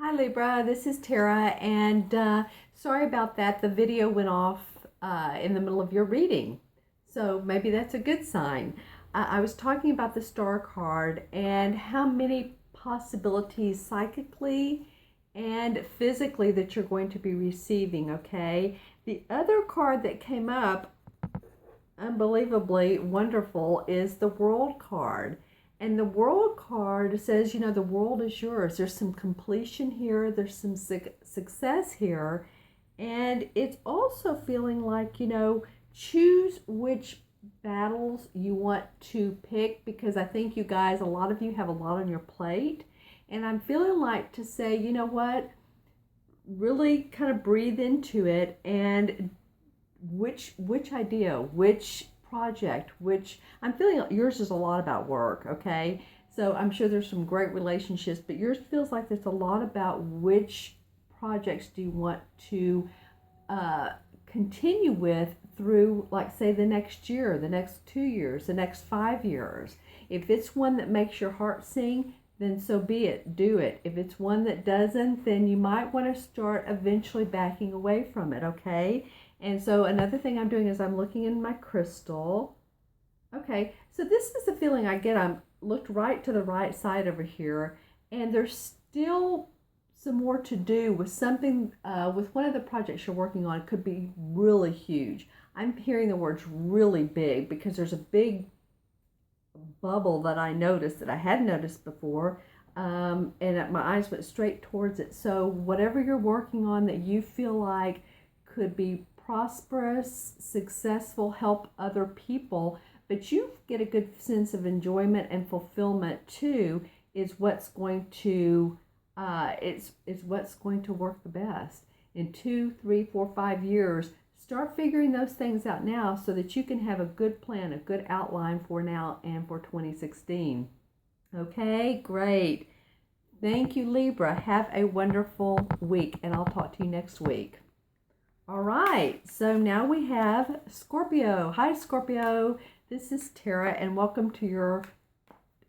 Hi Libra, this is Tara, and sorry about that. The video went off in the middle of your reading, so maybe that's a good sign. I was talking about the Star card and how many possibilities psychically and physically that you're going to be receiving, okay? The other card that came up, unbelievably wonderful, is the World card. And the World card says, the world is yours. There's some completion here. There's some success here. And it's also feeling like, choose which battles you want to pick, because I think you guys, a lot of you have a lot on your plate. And I'm feeling like to say, you know what, really kind of breathe into it, and which idea, which project, which I'm feeling like yours is a lot about work, okay? So I'm sure there's some great relationships, but yours feels like there's a lot about which projects do you want to continue with through, like, say, the next year, the next 2 years, the next 5 years. If it's one that makes your heart sing, then so be it, do it. If it's one that doesn't, then you might want to start eventually backing away from it, okay? And so another thing I'm doing is I'm looking in my crystal. Okay, so this is the feeling I get. I'm looked right to the right side over here, and there's still some more to do with something, with one of the projects you're working on. It could be really huge. I'm hearing the words really big because there's a big bubble that I noticed that I hadn't noticed before, and my eyes went straight towards it. So whatever you're working on that you feel like could be prosperous, successful, help other people, but you get a good sense of enjoyment and fulfillment too, is what's going to is what's going to work the best in 2, 3, 4, 5 years. Start figuring those things out now so that you can have a good plan, a good outline for now and for 2016. Okay, great. Thank you, Libra. Have a wonderful week, and I'll talk to you next week. All right, so now we have Scorpio. Hi, Scorpio. This is Tara, and welcome to your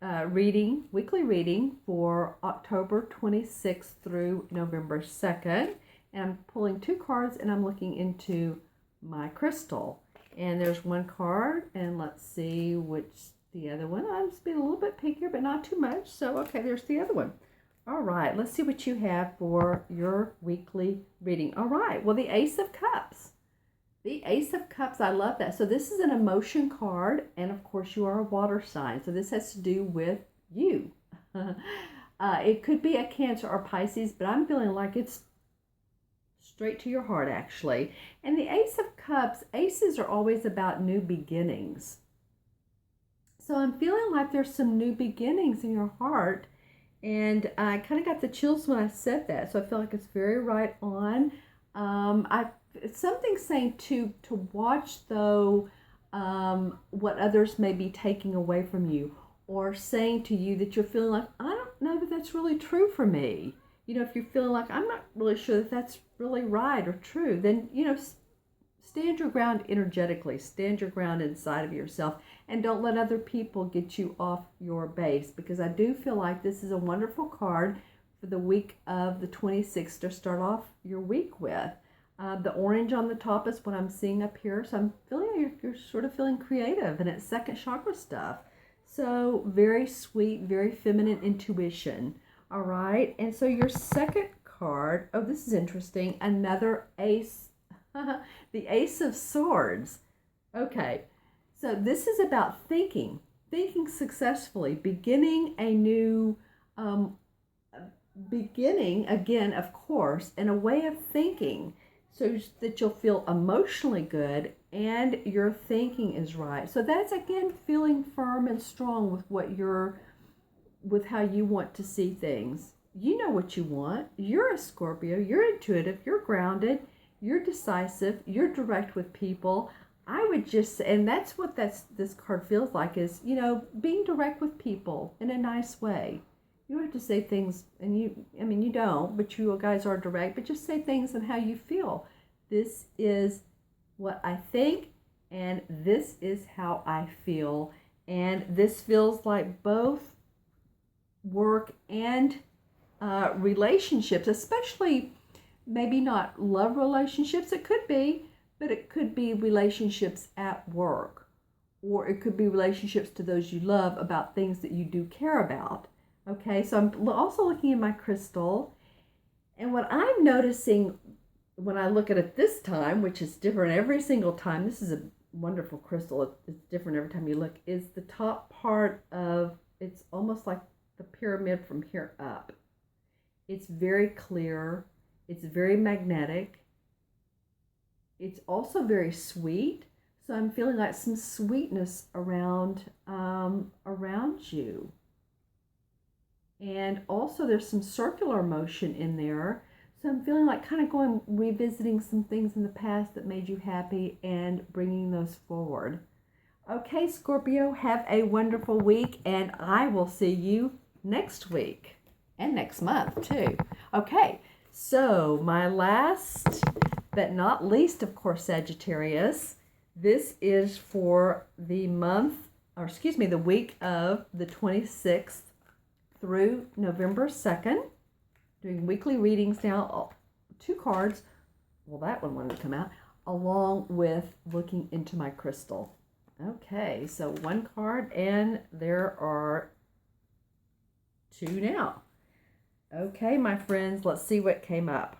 weekly reading for October 26th through November 2nd. And I'm pulling 2 cards, and I'm looking into my crystal. And there's one card, and let's see which the other one. I'm just being a little bit pickier, but not too much. So, okay, there's the other one. All right, let's see what you have for your weekly reading. All right, well, the Ace of Cups. The Ace of Cups, I love that. So this is an emotion card, and of course you are a water sign. So this has to do with you. It could be a Cancer or Pisces, but I'm feeling like it's straight to your heart, actually. And the Ace of Cups, aces are always about new beginnings. So I'm feeling like there's some new beginnings in your heart. And I kind of got the chills when I said that, so I feel like it's very right on. Something saying to watch, though, what others may be taking away from you, or saying to you that you're feeling like, I don't know that that's really true for me. If you're feeling like, I'm not really sure that that's really right or true, then, stand your ground energetically, stand your ground inside of yourself, and don't let other people get you off your base, because I do feel like this is a wonderful card for the week of the 26th to start off your week with. The orange on the top is what I'm seeing up here, so I'm feeling you're sort of feeling creative, and it's second chakra stuff. So very sweet, very feminine intuition. All right, and so your second card, oh, this is interesting, another ace. The Ace of Swords. Okay, so this is about thinking successfully, beginning a new, beginning again, of course, and a way of thinking so that you'll feel emotionally good and your thinking is right. So that's, again, feeling firm and strong with how you want to see things. You know what you want. You're a Scorpio. You're intuitive. You're grounded. You're decisive, you're direct with people. I would just say, and that's what this card feels like, is, being direct with people in a nice way. You don't have to say things, and you don't, but you guys are direct, but just say things and how you feel. This is what I think, and this is how I feel. And this feels like both work and relationships, especially maybe not love relationships. It could be, but it could be relationships at work, or it could be relationships to those you love about things that you do care about. Okay, so I'm also looking at my crystal, and what I'm noticing when I look at it this time, which is different every single time, this is a wonderful crystal, it's different every time you look, is the top part of, it's almost like the pyramid from here up. It's very clear, it's very magnetic, it's also very sweet. So I'm feeling like some sweetness around you. And also there's some circular motion in there. So I'm feeling like kind of revisiting some things in the past that made you happy and bringing those forward. Okay, Scorpio, have a wonderful week, and I will see you next week and next month too. Okay, so my last but not least, of course, Sagittarius, this is for the the week of the 26th through November 2nd. Doing weekly readings now, 2 cards. Well, that one wanted to come out, along with looking into my crystal. Okay, so 1 card, and there are 2 now. Okay, my friends, let's see what came up.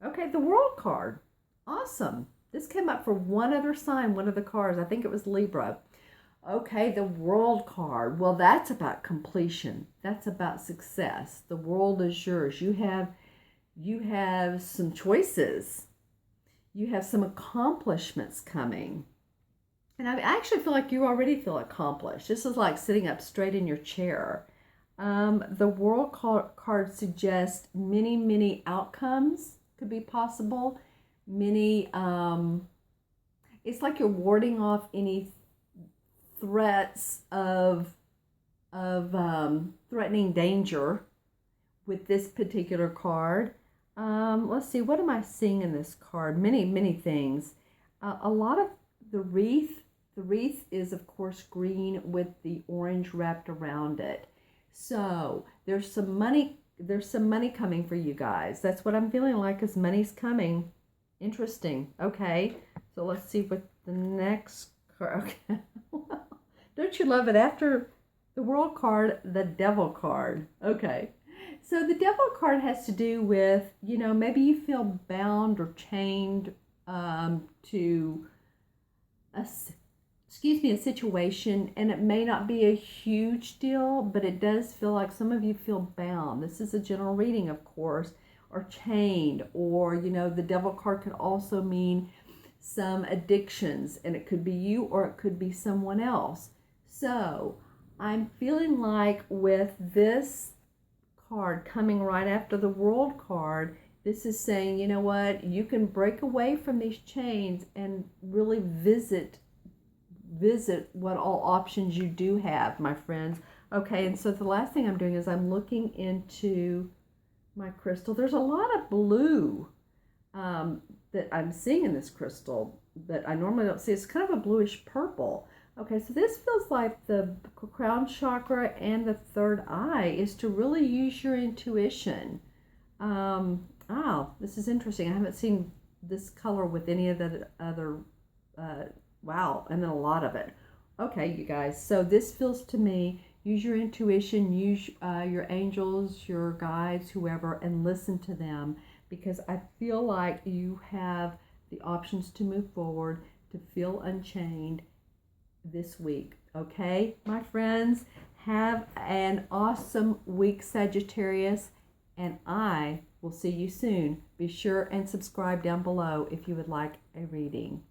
Okay, the World card. Awesome. This came up for one other sign, one of the cards. I think it was Libra. Okay, the World card. Well, that's about completion. That's about success. The world is yours. You have some choices. You have some accomplishments coming. And I actually feel like you already feel accomplished. This is like sitting up straight in your chair. The World card suggests many outcomes could be possible. It's like you're warding off any threats of threatening danger with this particular card. Let's see, what am I seeing in this card? Many things. A lot of the wreath. The wreath is, of course, green with the orange wrapped around it. So there's some money coming for you guys. That's what I'm feeling like, is money's coming. Interesting. Okay, so let's see what the next card. Okay. Don't you love it? After the World card, the Devil card. Okay, so the Devil card has to do with, maybe you feel bound or chained to a situation, and it may not be a huge deal, but it does feel like some of you feel bound. This is a general reading, of course, or chained, or, the Devil card could also mean some addictions, and it could be you or it could be someone else. So I'm feeling like with this card coming right after the World card, this is saying, you know what, you can break away from these chains and really visit what all options you do have, my friends. Okay, and so the last thing I'm doing is I'm looking into my crystal. There's a lot of blue that I'm seeing in this crystal that I normally don't see. It's kind of a bluish purple. Okay, so this feels like the crown chakra and the third eye is to really use your intuition. This is interesting. I haven't seen this color with any of the other, wow, and then a lot of it. Okay, you guys, so this feels to me, use your intuition, use your angels, your guides, whoever, and listen to them, because I feel like you have the options to move forward, to feel unchained this week. Okay, my friends, have an awesome week, Sagittarius, and I will see you soon. Be sure and subscribe down below if you would like a reading.